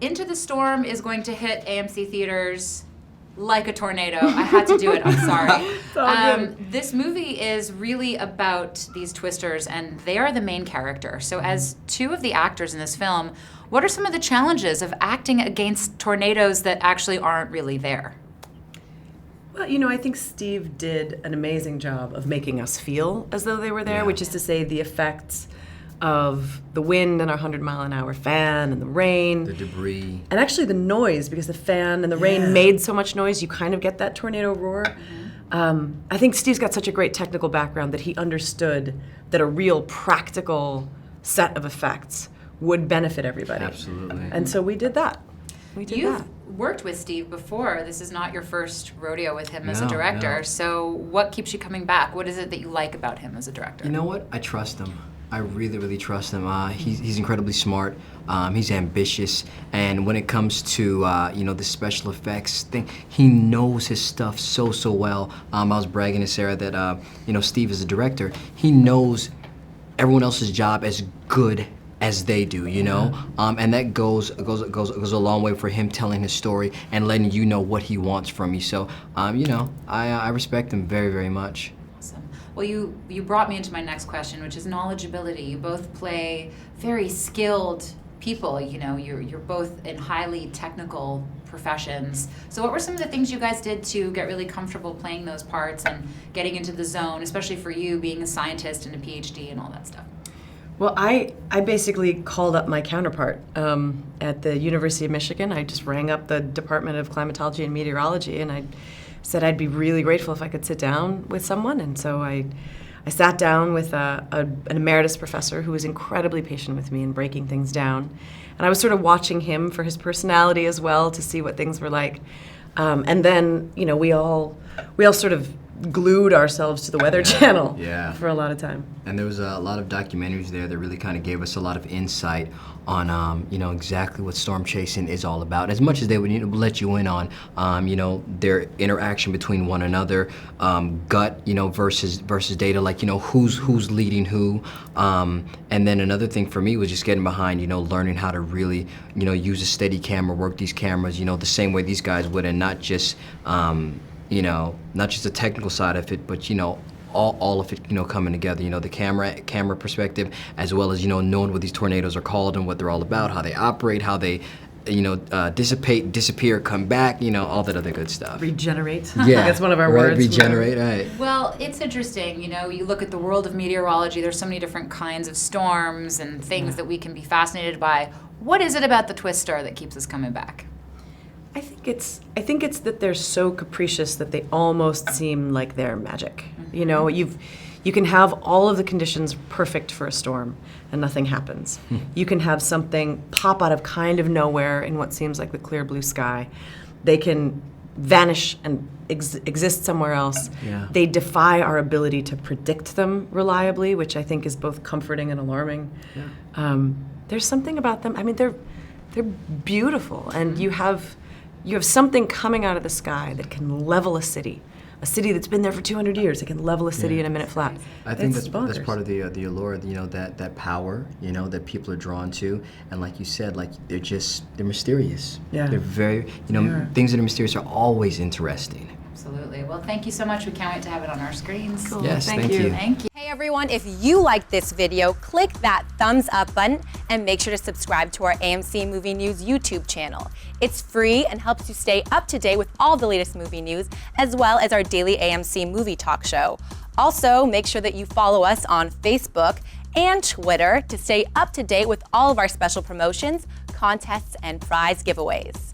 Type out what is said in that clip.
Into the Storm is going to hit AMC theaters like a tornado. I had to do it, I'm sorry. This movie is really about these twisters, and they are the main character. So as two of the actors in this film, what are some of the challenges of acting against tornadoes that actually aren't really there? Well, you know, I think Steve did an amazing job of making us feel as though they were there, which is to say the effects of the wind and our 100-mile-an-hour fan and the rain. The debris. And actually the noise, because the fan and the rain made so much noise, you kind of get that tornado roar. I think Steve's got such a great technical background that he understood that a real practical set of effects would benefit everybody. Absolutely. And so we did that. You've worked with Steve before. This is not your first rodeo with him as a director. No. So what keeps you coming back? What is it that you like about him as a director? You know what? I trust him. I really, really trust him. He's incredibly smart. He's ambitious, and when it comes to the special effects thing, he knows his stuff so well. I was bragging to Sarah that Steve is a director. He knows everyone else's job as good as they do, you know, and that goes a long way for him telling his story and letting you know what he wants from you. So, I respect him very, very much. Well, you brought me into my next question, which is knowledgeability. You both play very skilled people. You know, you're both in highly technical professions. So what were some of the things you guys did to get really comfortable playing those parts and getting into the zone, especially for you being a scientist and a PhD and all that stuff? Well, I basically called up my counterpart at the University of Michigan. I just rang up the Department of Climatology and Meteorology, and I said I'd be really grateful if I could sit down with someone. And so I sat down with an emeritus professor who was incredibly patient with me in breaking things down. And I was sort of watching him for his personality as well to see what things were like. And then, we all sort of glued ourselves to the Weather Channel for a lot of time. And there was a lot of documentaries there that really kind of gave us a lot of insight on, exactly what storm chasing is all about. As much as they would let you in on, their interaction between one another, gut, versus data, like, who's leading who. And then another thing for me was just getting behind, learning how to really, use a steady camera, work these cameras, the same way these guys would, and not just, not just the technical side of it, but, all of it, coming together, the camera perspective, as well as, knowing what these tornadoes are called and what they're all about, how they operate, how they, dissipate, disappear, come back, all that other good stuff. Regenerate. Yeah. That's one of our words. Regenerate, right. Well, it's interesting, you look at the world of meteorology, there's so many different kinds of storms and things that we can be fascinated by. What is it about the twister that keeps us coming back? I think it's that they're so capricious that they almost seem like they're magic. You can have all of the conditions perfect for a storm and nothing happens. You can have something pop out of kind of nowhere in what seems like the clear blue sky. They can vanish and exist somewhere else. Yeah. They defy our ability to predict them reliably, which I think is both comforting and alarming. Yeah. There's something about them. I mean, they're beautiful, and you have something coming out of the sky that can level a city that's been there for 200 years. It can level a city in a minute flat. I think that's part of the allure, that power, that people are drawn to. And like you said, like they're mysterious. Yeah. They're very, things that are mysterious are always interesting. Absolutely. Well, thank you so much. We can't wait to have it on our screens. Cool. Yes, thank you. Thank you. Hey everyone, if you liked this video, click that thumbs up button and make sure to subscribe to our AMC Movie News YouTube channel. It's free and helps you stay up to date with all the latest movie news, as well as our daily AMC movie talk show. Also, make sure that you follow us on Facebook and Twitter to stay up to date with all of our special promotions, contests, and prize giveaways.